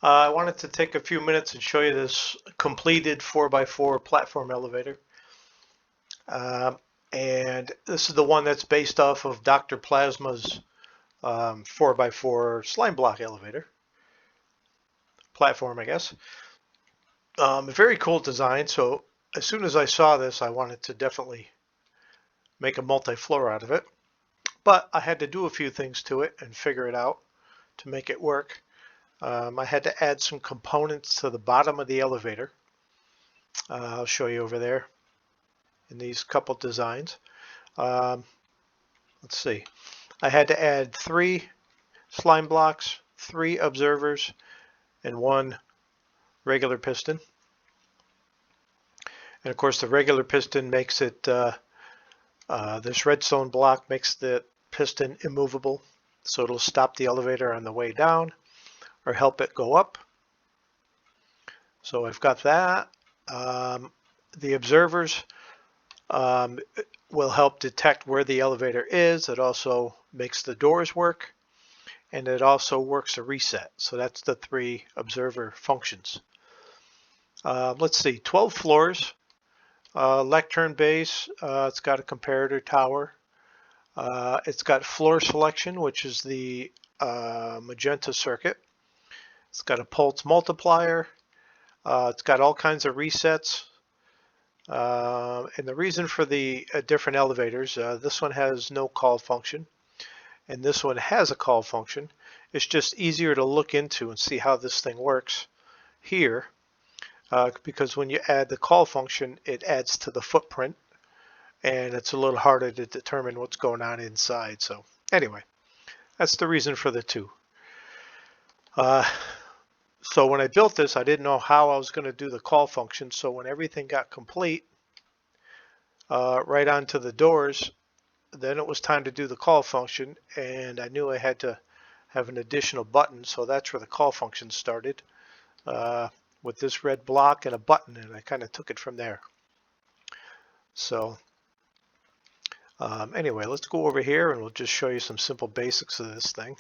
I wanted to take a few minutes and show you this completed 4x4 platform elevator. Um, and this is the one that's based off of Dr. Plasma's 4x4 slime block elevator platform, I guess. A very cool design. So as soon as I saw this, I wanted to definitely make a multi-floor out of it. But I had to do a few things to it and figure it out to make it work. I had to add some components to the bottom of the elevator. I'll show you over there in these couple designs. Um, let's see. I had to add 3 slime blocks, 3 observers, and 1 regular piston. And of course the regular piston makes it, this redstone block makes the piston immovable. So it'll stop the elevator on the way down or help it go up. So I've got that. The observers will help detect where the elevator is. It also makes the doors work, and it also works a reset. So that's the 3 observer functions. Let's see, 12 floors, lectern base. It's got a comparator tower. It's got floor selection, which is the magenta circuit. It's got a pulse multiplier. It's got all kinds of resets. And the reason for the different elevators, this one has no call function, and this one has a call function. It's just easier to look into and see how this thing works here, because when you add the call function, it adds to the footprint, and it's a little harder to determine what's going on inside. So anyway, that's the reason for the 2. So when I built this, I didn't know how I was going to do the call function. So when everything got complete, right onto the doors, then it was time to do the call function, and I knew I had to have an additional button. So that's where the call function started, with this red block and a button, and I kind of took it from there. So anyway, let's go over here and we'll just show you some simple basics of this thing.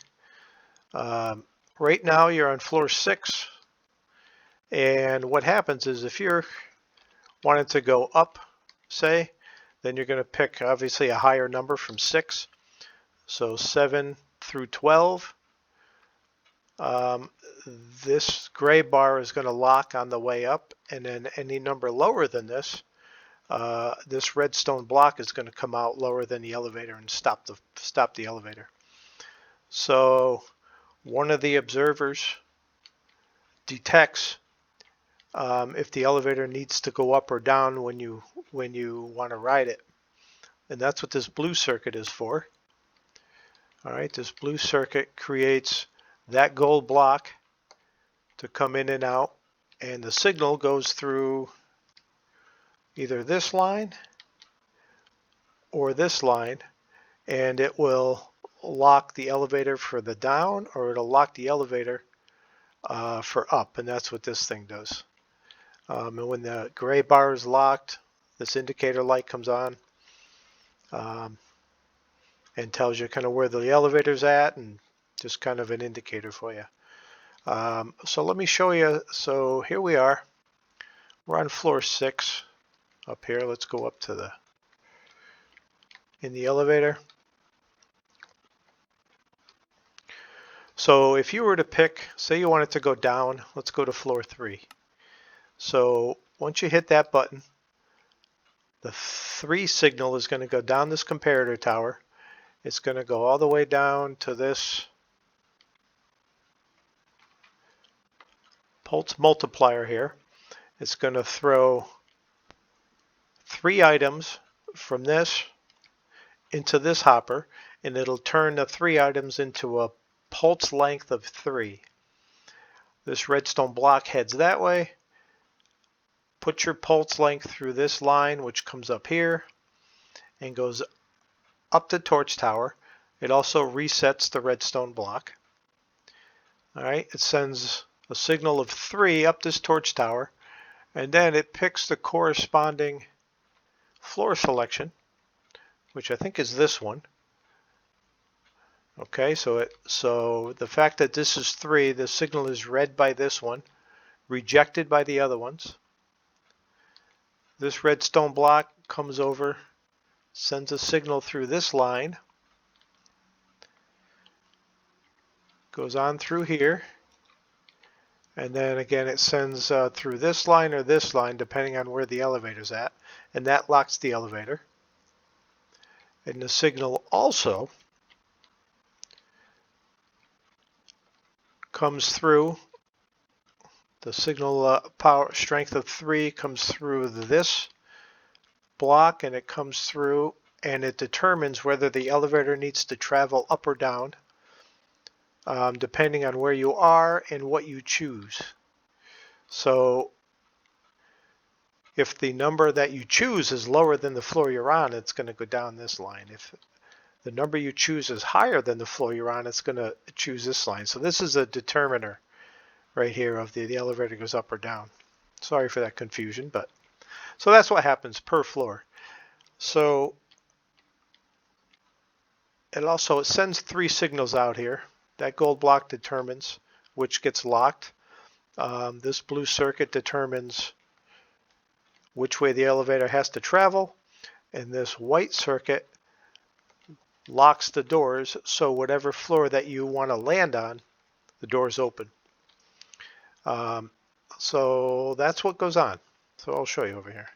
Right now you're on floor 6, and what happens is if you're wanting to go up, say, then you're going to pick obviously a higher number from 6. So 7 through 12. This gray bar is going to lock on the way up, and then any number lower than this, this redstone block is going to come out lower than the elevator and stop the elevator. So one of the observers detects if the elevator needs to go up or down when you want to ride it, and that's what this blue circuit is for. All right, this blue circuit creates that gold block to come in and out, and the signal goes through either this line or this line, and it will lock the elevator for the down, or it'll lock the elevator for up, and that's what this thing does. And when the gray bar is locked, this indicator light comes on and tells you kind of where the elevator's at, and just kind of an indicator for you. So let me show you. So here we are. We're on floor 6 up here. Let's go up to in the elevator. So if you were to pick, say you wanted to go down, let's go to floor 3. So once you hit that button, the 3 signal is going to go down this comparator tower. It's going to go all the way down to this pulse multiplier here. It's going to throw 3 items from this into this hopper, and it'll turn the 3 items into a pulse length of 3. This redstone block heads that way. Put your pulse length through this line, which comes up here and goes up the torch tower. It also resets the redstone block. All right, it sends a signal of 3 up this torch tower, and then it picks the corresponding floor selection, which I think is this one. Okay, so the fact that this is 3, the signal is read by this one, rejected by the other ones. This redstone block comes over, sends a signal through this line, goes on through here, and then again it sends through this line or this line depending on where the elevator's at, and that locks the elevator. And the signal also comes through, the signal power strength of 3 comes through this block, and it comes through and it determines whether the elevator needs to travel up or down depending on where you are and what you choose. So if the number that you choose is lower than the floor you're on, it's going to go down this line. If the number you choose is higher than the floor you're on, it's going to choose this line. So this is a determiner right here of the elevator goes up or down. Sorry for that confusion, but so that's what happens per floor. So it sends 3 signals out here. That gold block determines which gets locked. This blue circuit determines which way the elevator has to travel, and this white circuit locks the doors, so whatever floor that you want to land on, the doors open. So that's what goes on. So I'll show you over here.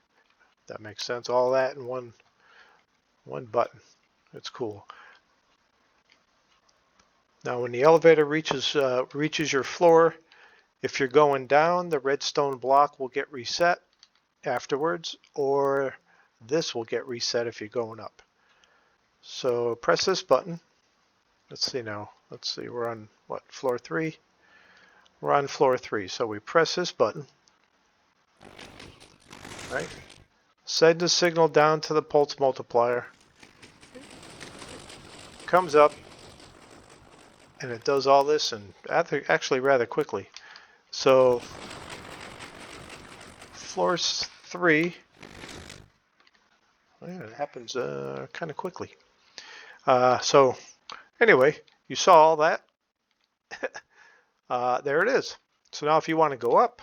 That makes sense. All that in one button. It's cool. Now when the elevator reaches your floor, if you're going down, the redstone block will get reset afterwards, or this will get reset if you're going up. So press this button. Let's see now. Let's see, we're on what, floor 3? We're on floor 3. So we press this button, right? Send the signal down to the pulse multiplier. Comes up, and it does all this, and actually rather quickly. So floor 3, well, it happens kind of quickly. So anyway, you saw all that. There it is. So now if you want to go up,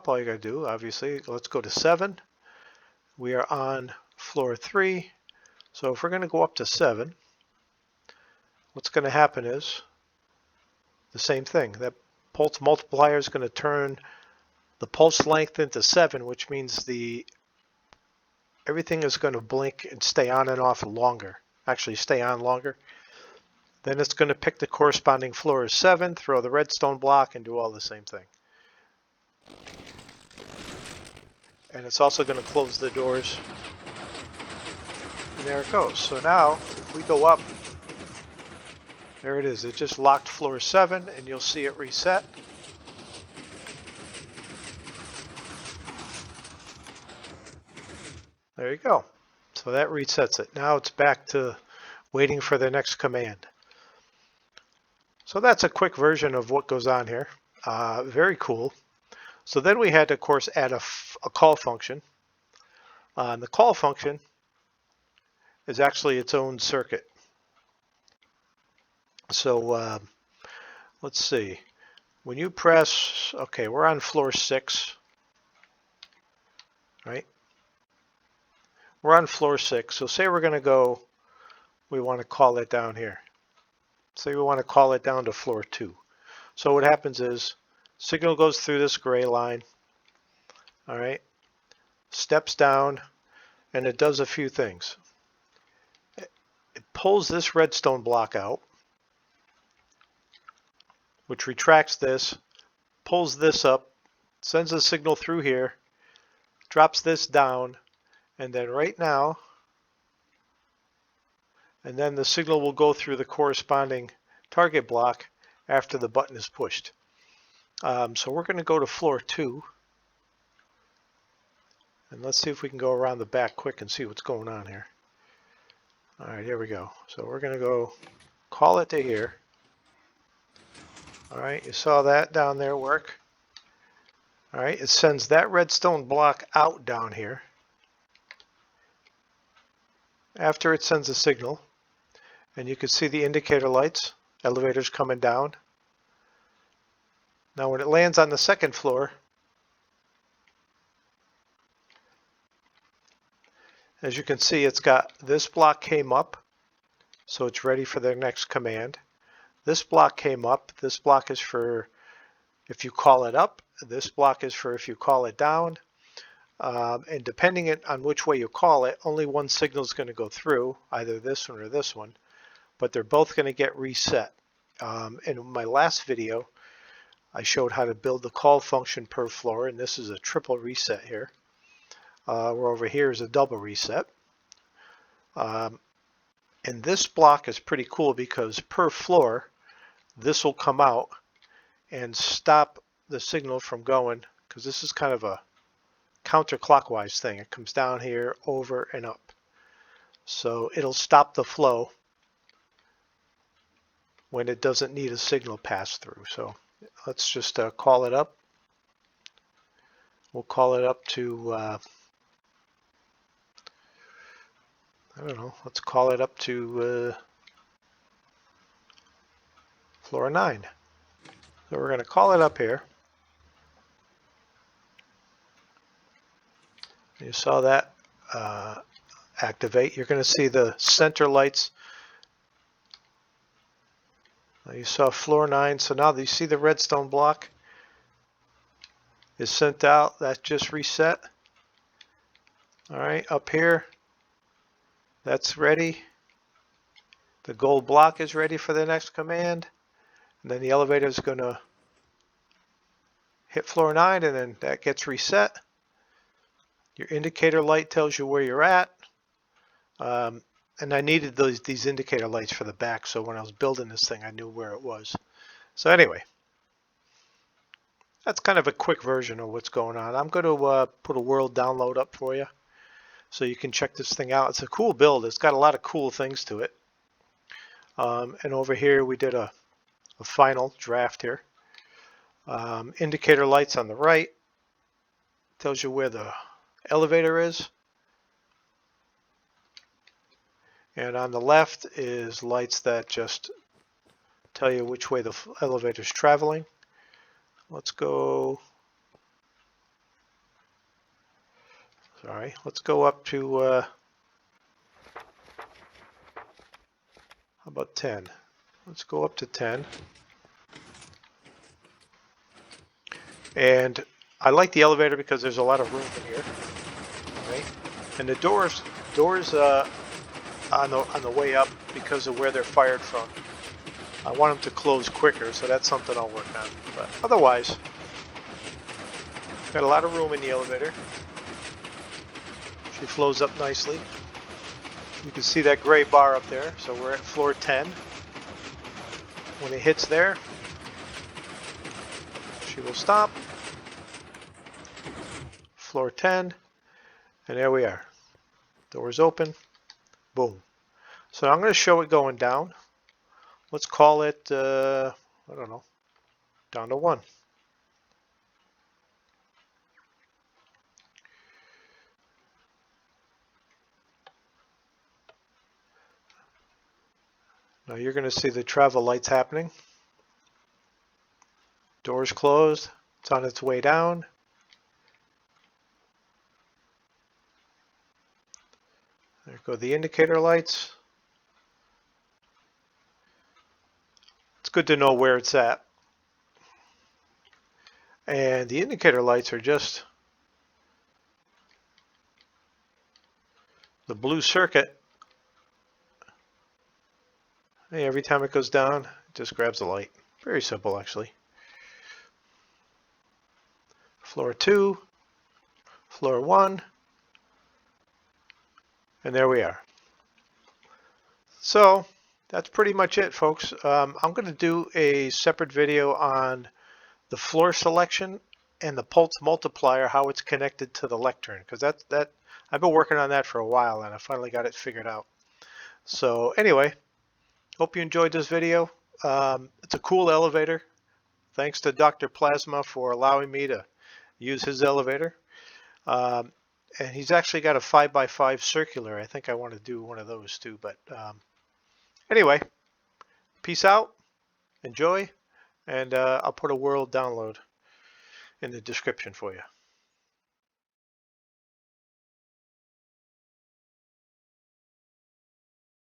all you got to do, obviously, let's go to 7. We are on floor 3. So if we're going to go up to 7, what's going to happen is the same thing. That pulse multiplier is going to turn the pulse length into 7, which means everything is going to blink and stay on and off longer. Actually stay on longer. Then it's going to pick the corresponding floor as 7, throw the redstone block, and do all the same thing. And it's also going to close the doors. And there it goes. So now, if we go up, there it is. It just locked floor 7, and you'll see it reset. There you go. So that resets it. Now it's back to waiting for the next command. So that's a quick version of what goes on here. Very cool. So then we had to, of course, add a call function. And the call function is actually its own circuit. So let's see. When you press, okay, we're on floor 6, right? We're on floor 6. So say we're going to go, we want to call it down here. Say we want to call it down to floor 2. So what happens is signal goes through this gray line, all right, steps down, and it does a few things. It pulls this redstone block out, which retracts this, pulls this up, sends a signal through here, drops this down, and then right now, and then the signal will go through the corresponding target block after the button is pushed. So we're going to go to floor 2, and let's see if we can go around the back quick and see what's going on here. All right, here we go. So we're going to go call it to here. All right, you saw that down there work. All right, it sends that redstone block out down here. After it sends a signal, and you can see the indicator lights, elevators coming down. Now when it lands on the second floor, as you can see, it's got this block came up, so it's ready for their next command. This block came up. This block is for if you call it up. This block is for if you call it down. And depending on which way you call it, only one signal is going to go through, either this one or this one, but they're both going to get reset. In my last video, I showed how to build the call function per floor, and this is a triple reset here. Where over here is a double reset. And this block is pretty cool because per floor, this will come out and stop the signal from going, because this is kind of a counterclockwise thing. It comes down here, over and up. So it'll stop the flow when it doesn't need a signal pass through. So let's just call it up. We'll call it up to, I don't know, let's call it up to floor 9. So we're going to call it up here. You saw that activate. You're going to see the center lights. Now you saw floor 9. So now you see the redstone block is sent out. That just reset. All right, up here, that's ready. The gold block is ready for the next command. And then the elevator is going to hit floor 9, and then that gets reset. Your indicator light tells you where you're at. And I needed these indicator lights for the back, so when I was building this thing, I knew where it was. So anyway, that's kind of a quick version of what's going on. I'm going to put a world download up for you so you can check this thing out. It's a cool build. It's got a lot of cool things to it. And over here, we did a final draft here. Indicator lights on the right tells you where the elevator is, and on the left is lights that just tell you which way the elevator is traveling. Let's go up to how about 10? Let's go up to 10. And I like the elevator because there's a lot of room in here, right? And the doors on the way up, because of where they're fired from, I want them to close quicker, so that's something I'll work on. But otherwise, got a lot of room in the elevator. She flows up nicely. You can see that gray bar up there, so we're at floor 10. When it hits there, she will stop. Floor 10, and there we are. Doors open, boom. So I'm going to show it going down. Let's call it, I don't know, down to 1. Now you're going to see the travel lights happening. Doors closed. It's on its way down. There go the indicator lights. It's good to know where it's at. And the indicator lights are just the blue circuit. Hey, every time it goes down, it just grabs the light. Very simple, actually. Floor 2, floor 1, and there we are. So that's pretty much it, folks. I'm going to do a separate video on the floor selection and the pulse multiplier, how it's connected to the lectern, because that I've been working on that for a while, and I finally got it figured out. So anyway, hope you enjoyed this video. It's a cool elevator. Thanks to Dr. Plasma for allowing me to use his elevator. And he's actually got a 5x5 circular. I think I want to do one of those too. But anyway, peace out, enjoy, and I'll put a world download in the description for you.